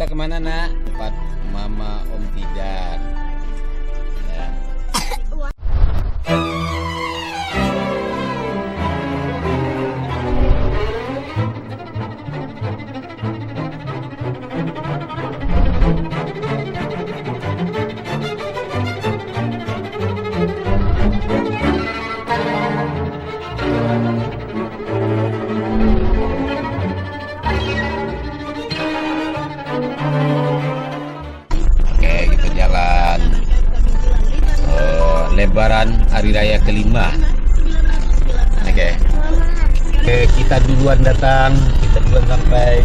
Kita kemana nak? Tempat Mama Om Tidan. Ya. Kita jalan Lebaran Hari Raya kelima. Oke. Kita duluan datang, kita duluan sampai.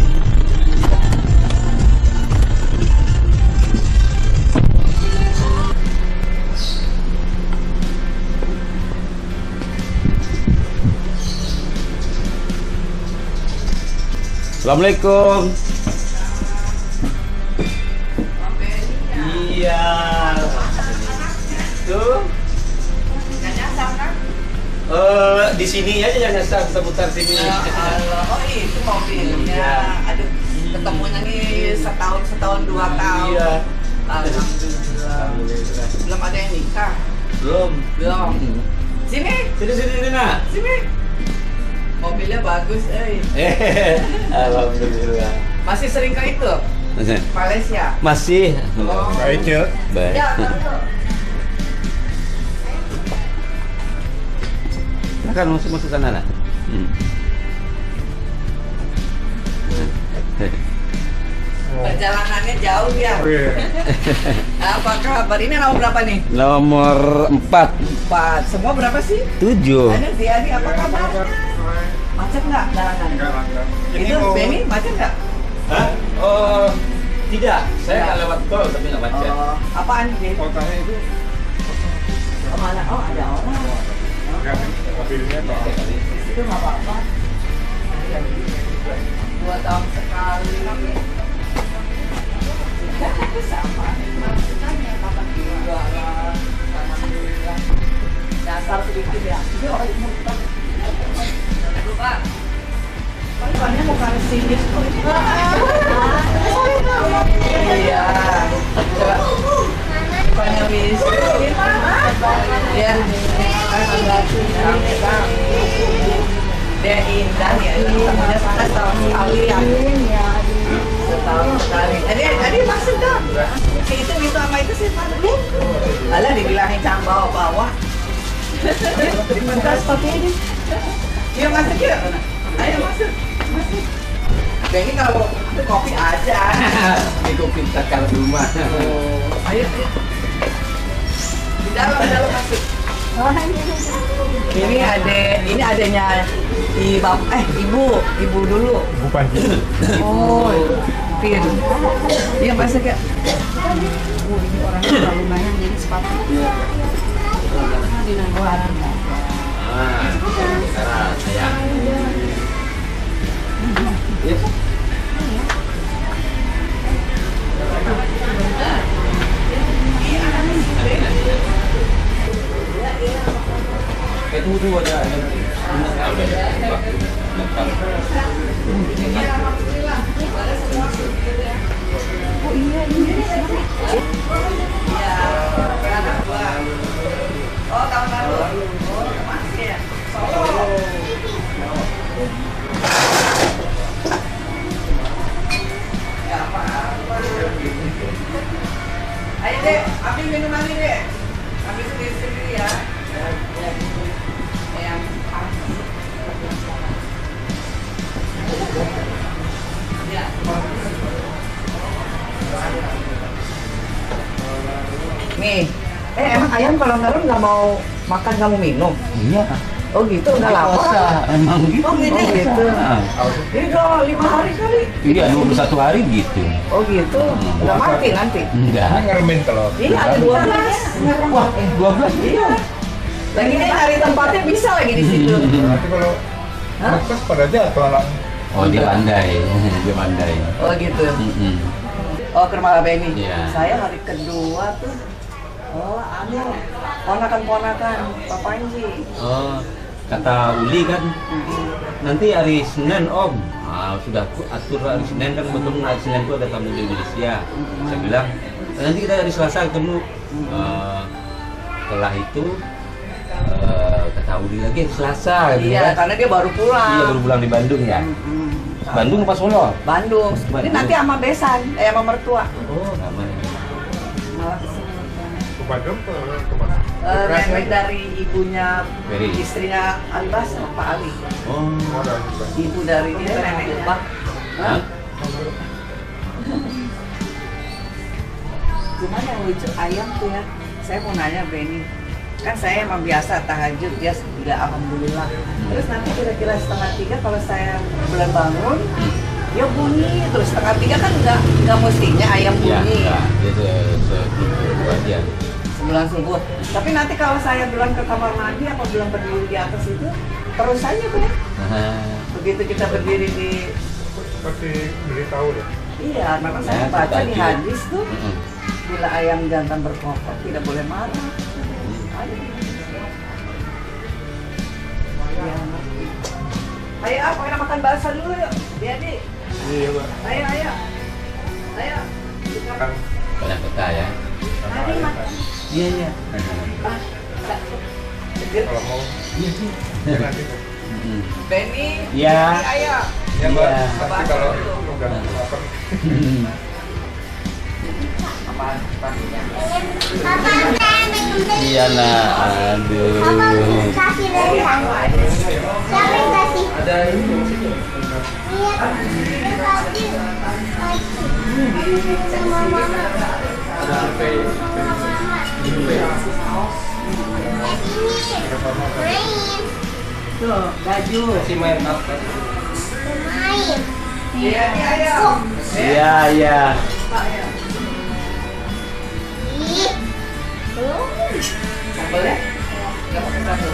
Assalamualaikum. Iya. Tuh. Di sini aja yang nyasar seputar sini. Oh itu mobilnya. Aduh, ketemunya nih setahun 2 tahun. Iya. Alhamdulillah. Belum ada yang nikah. Belum. Sini. Sini nak. Sini. Mobilnya bagus, Alhamdulillah. Masih sering ke itu? Malaysia. Masih. Oh. Baik ya. Baik. Ya, tahu. Silakan masuk sana nak. Perjalanannya jauh ya. Apa kabar? Ini nomor berapa nih? Nomor 4. 4. Semua berapa sih? 7. Ada Ziadi, apa kabarnya? Macet nggak jalanan? Itu Benny macet nggak? Hah? Oh, tidak. Saya nggak lewat tol tapi nggak macet. Oh, apaan sih? Kotanya itu Kemana? Oh, ada orang. mobilnya toh. Itu nggak apa-apa. 2 tahun sekali. Sama. Jualan. Alhamdulillah. Dasar sedikit ya. Ini orang mau kita. Lupa. Bukannya mau ke sini. Iya. Bukannya wis. Ya. Dia indah ya. Temunya setahun sekali ya. Setahun sekali. Tadi masuk dong. Itu sama itu sih Pak. Alah dibilangin cang bawa-bawa. Dimentas pakai ini. Iya masuk yuk. Ayo masuk. Masuk. Ini kalau itu kopi aja. Ini kopi takal rumah. Oh, ayo. Di dalam masuk. Ini adanya ibu dulu. Ibu Panji. Oh, Pin. Iya masuk ya. Ini orangnya terlalu banyak jadi sepatu. Di Nangguan. Sekarang saya. Yes. Tunggu ada. Oh iya ini. Oh, tahun lalu. Oh, masih ya. Solo. Ya apa-apa. Ayo deh, ambil minum lagi deh. Ambil sendiri-sendiri ya. Yang ya. Nih, emang ayam kalau nggak mau makan nggak mau minum? Iya. Oh gitu, udah lama. Emang gitu. Oh gitu. Ini udah 5 hari kali. Iya, 21 hari gitu. Oh gitu. Udah mati nanti. Enggak. Ini ngeremin telur. Iya ada 12. Wah, 12. Iya. Lagi dia cari tempatnya bisa lagi di situ. Nanti kalau lepas pada jatuh alam. Oh, dia pandai. Dia pandai. Oh gitu. Mm-mm. Oh ke rumah Benny. Iya. Saya hari kedua tuh. Oh anu ponakan-ponakan Pak Panji. Oh, kata Uli kan, nanti hari Senin Om. Sudah aku atur hari Senin kan, betul hari Senin itu ada tamu dari Indonesia. Saya bilang nanti kita hari Selasa ketemu. Setelah itu kata Uli lagi Selasa. Iya, karena dia baru pulang. Iya, baru pulang di Bandung ya. Bandung apa Solo? Bandung. Ini nanti sama besan, sama mertua. Oh, namanya. Malah kesini mertuanya. Ke Bandung ke mana? Nenek dari ibunya, Mary. istrinya Ali Basra, Pak Ali. Oh, Ada juga. Ibu dari dia neneknya Pak. hah? Cuman yang lucu ayam tuh ya, saya mau nanya Benny, kan saya emang biasa tahajud, dia sudah alhamdulillah. Terus nanti kira-kira 2:30 kalau saya belum bangun, dia bunyi terus 2:30 kan nggak mestinya ayam Iya, bunyi. enggak. Dia segitu aja. Sebelum subuh. Tapi nanti kalau saya belum ke kamar mandi apa belum berdiri di atas itu, terus aja tuh ya. Begitu kita berdiri di, Pasti beritahu ya. iya, memang Ya, saya baca di tahajud. hadis tuh, bila ayam jantan berkokok tidak boleh marah. Iya, ngerti. Ayo, apa kita makan bakso dulu yuk, Dedi. Iya, Pak. Ayo, ayo, ayo. Kan Banyak kota ya. Nanti makan. Iya, iya. kalau mau ya nanti. Benny, Iya. ayo. Ya, Mbak. Iya. Nanti kalau udah lapar. Iya nah, aduh. Kasih rendang. Siapa yang kasih? Ada ini. Iya. Kasih. Sama mama. Main. Tuh, baju. Main. Iya, ayo. Iya, iya. Ih. Sambal ya? Nggak pakai sambal.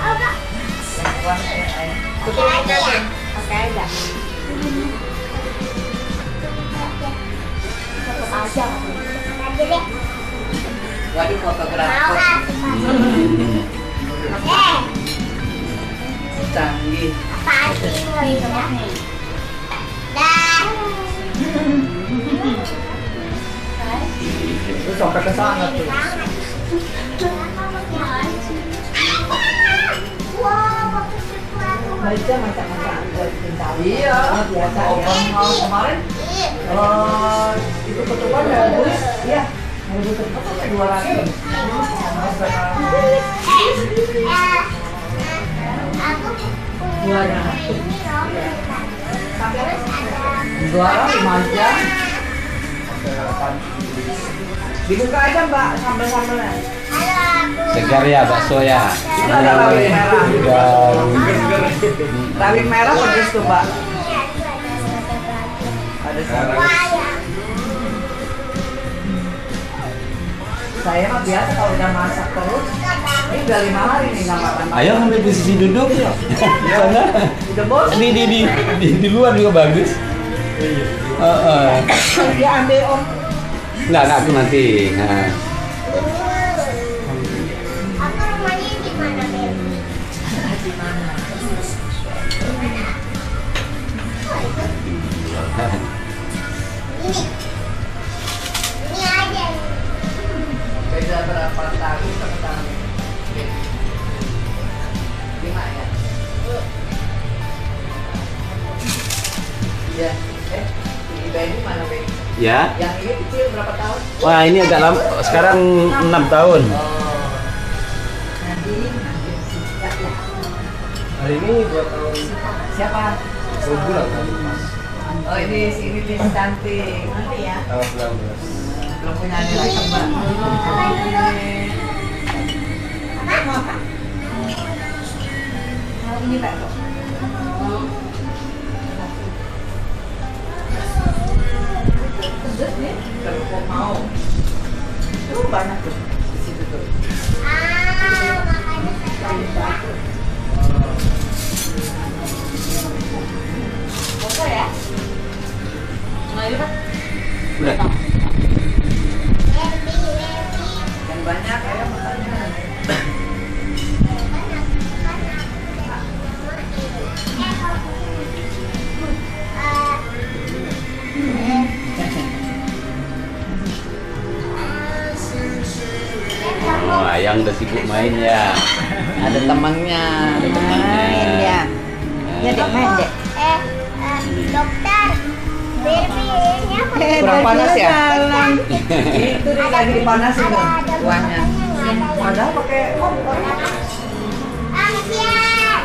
Agak. Wah, ayo. Oke aja ya. Oke aja. Cukup aja. Aja deh. Waduh, Mau fotografer. ah. Canggih. Apaan sih ini ya? Dah. Terus sampai ke sana tuh. Baca macam-macam. Iya. Biasa ya. Mau kemarin itu ketupat bagus. Iya. Bagus ketupat sampai 200. Juara. Juara 5 jam. Dibuka aja Mbak sambal-sambalnya. Segar ya bakso ya. Itu ada rawit merah. Segar. Rawit merah pedes tuh Mbak. Ada sambal. Saya mah biasa kalau udah masak terus. Ini udah 5 hari nih nggak makan. Ayo ambil posisi duduk. Sana. Udah bos. Di luar juga bagus. Dia ambil om. Enggak aku nanti. Nah. Aku rumahnya di mana, Beb? Di mana? Ini. Ini aja. Beda berapa tahun sama tahun? 5 ya? Iya. Ini bayi mana bayi? Ya. Yang ini kecil berapa tahun? Wah, ini agak lama. Sekarang 6 tahun. Oh. Nanti. Ya, ya. Hari ini 2 tahun. Siapa? 2 bulan tadi Mas. Oh ini cantik. Nanti ya. Tanggal 19. Belum punya adik lagi Mbak. Mau ini Pak? Pedes nih. Kalau kau mau. Tuh banyak tuh di situ tuh. Makanya saya Oke ya? Nah ini Pak. Udah. Yang banyak ya makannya. Ayang udah sibuk main ya. Ada temannya. Main ya. Ya dek main dek. Dokter, baby-nya apa? Kurang panas ya? Jalan. Itu dia lagi dipanasin tuh Ada kuahnya. Padahal pakai kompor. siap.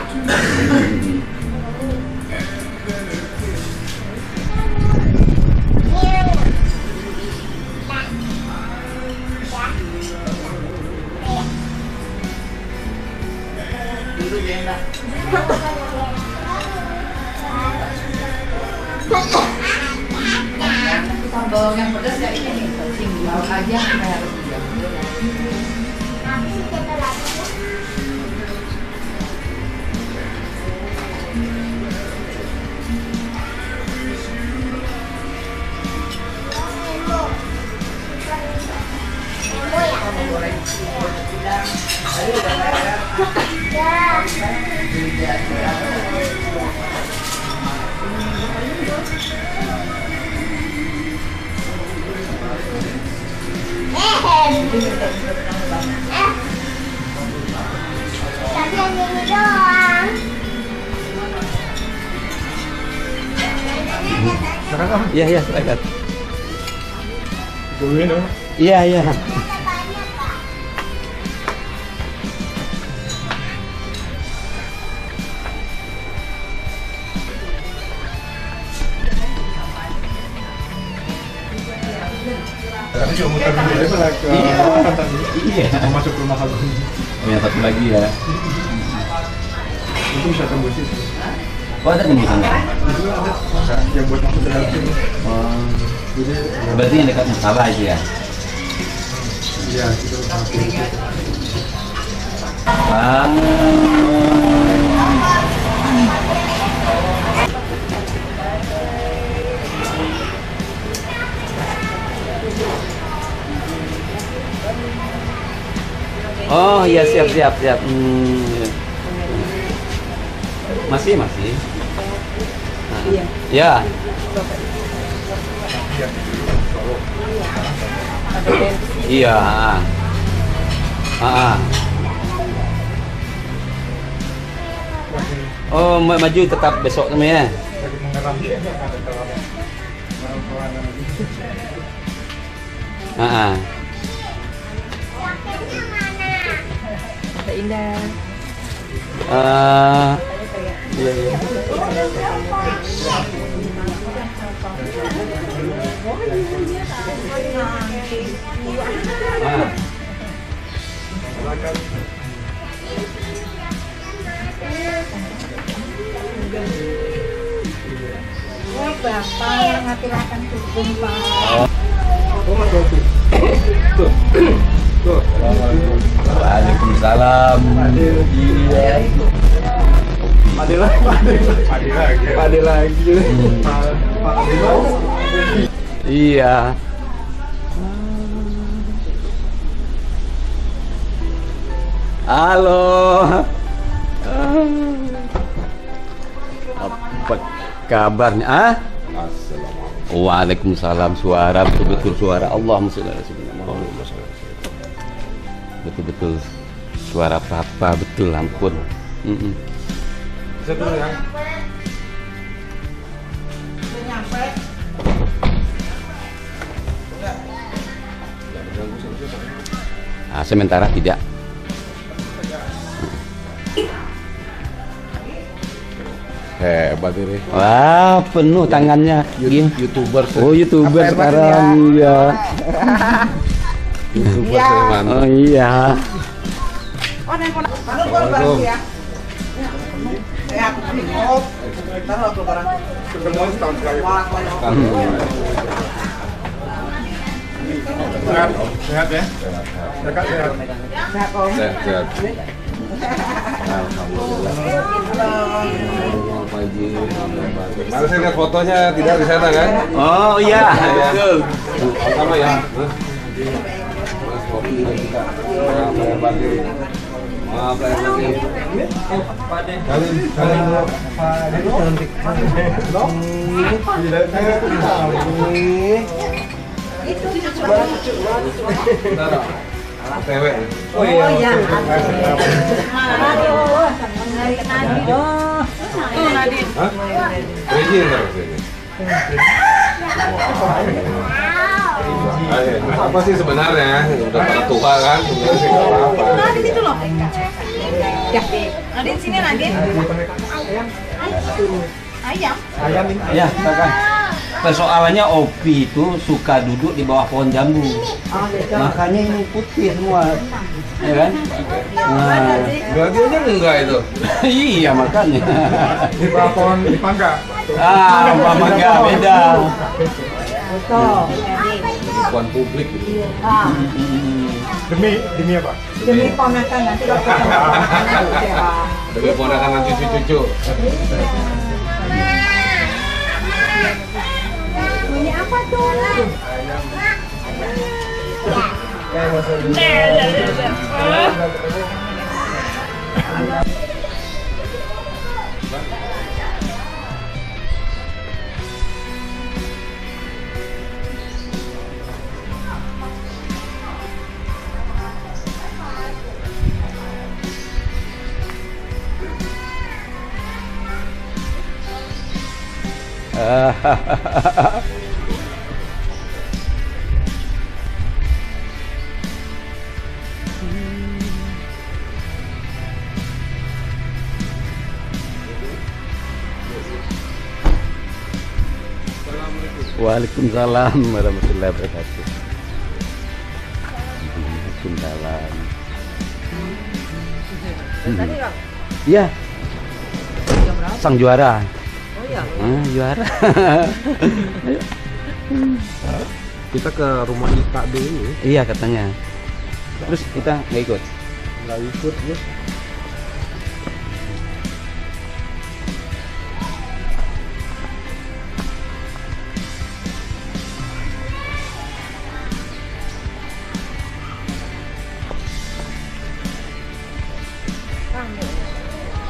Dulu dia enak. Sambal yang pedas ya ini nih. Tinggal aja kita harus Tapi yang ini doang. Iya iya silakan. Tungguin dong. Iya iya. Tadi cuma muter dulu aja lah ke tadi. Iya. Mau masuk ke rumah kamu. Oh, yang satu lagi ya. Itu bisa tembus itu. Oh ada tembusan nggak? Itu ada yang buat masuk ke dalam sini. Oh. Jadi Berarti yang dekat musola aja ya. iya itu masuk. Ah. Oh iya siap siap siap. Masih masih. Iya. Ya. Iya. Oh maju tetap besok namanya. Lagi mengerang dia ada kalau orang-orang Ada Indah. Iya iya. Bapak ngatilakan tukung Pak. Oh, masuk tuh. Tuh. Tuh. Waalaikumsalam. Iya. Pade lagi. Pade lagi. Iya. Halo. Apa kabarnya? Ah? Assalamualaikum. Waalaikumsalam. Suara betul-betul suara Allahumma sholli ala sayyidina Muhammad. Betul-betul suara papa betul ampun. Bisa dulu ya. Ah, sementara tidak. Hebat ini. Wah, penuh tangannya. Gini. YouTuber. Oh, YouTuber sekarang. Iya. YouTuber mantap. Oh iya. Taruh barang ya. Ya, aku mau. Taruh aku barang. Ketemu setahun sekali. Sehat, sehat ya. Dekat sehat. Sehat Om. Sehat. Alhamdulillah. Baru saya lihat fotonya tidak di sana kan? Oh iya, betul. Sama ya. Mas kopi kita. Maaf ya lagi. Kalian cantik. Tidak saya tahu. OTW. Oh iya. Hah? Reji ntar kesini. Apa sih sebenarnya? Udah pada tua kan? Sebenarnya sih nggak apa-apa. Nadine itu loh. Ya. Nadine sini Nadine. Ayam. Ya, kan. Persoalannya Opi itu suka duduk di bawah pohon jambu. Makanya ini putih semua. Ya kan? Nah, Berarti aja enggak itu. iya makanya. Di bawah pohon di pangga. Mama enggak beda. Betul. Bukan publik gitu. Demi apa? Demi ponakan nanti kalau ketemu. Demi ponakan nanti cucu-cucu. Ini apa tuh? Waalaikumsalam warahmatullahi wabarakatuh. Waalaikumsalam. Iya. Sang juara. Oh iya. Juara. Kita ke rumah Ika dulu. Iya katanya. Terus kita nggak ikut. Nggak ikut ya.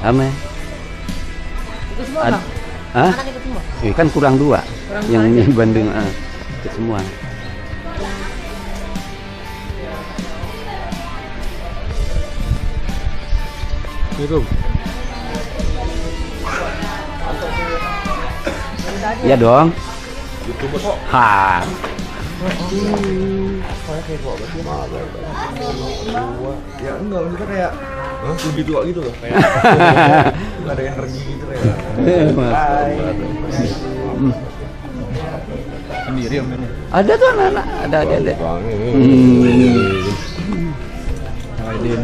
Ame. Hah? Kan kurang 2. Yang ini Bandung itu semua. Itu. Iya dong. Itu bos. Ha. Ya enggak, kita kayak lebih tua gitu loh. Kayak nggak ada energi gitu kayak. Sendiri om ini. Ada tuh anak-anak, ada. Aidin.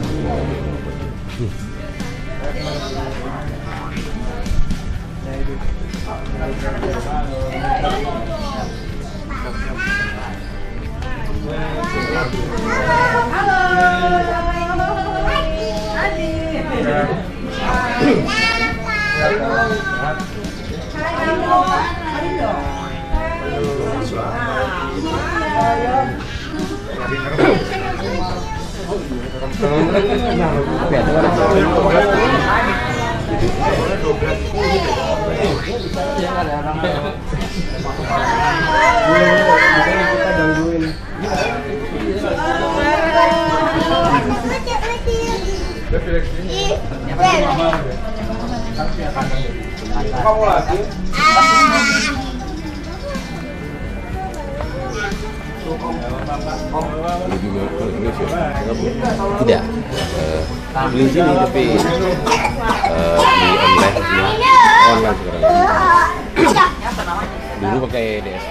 Kamu lagi? Tidak. Beli sini tapi di online semua. Online sekarang. Dulu pakai DS.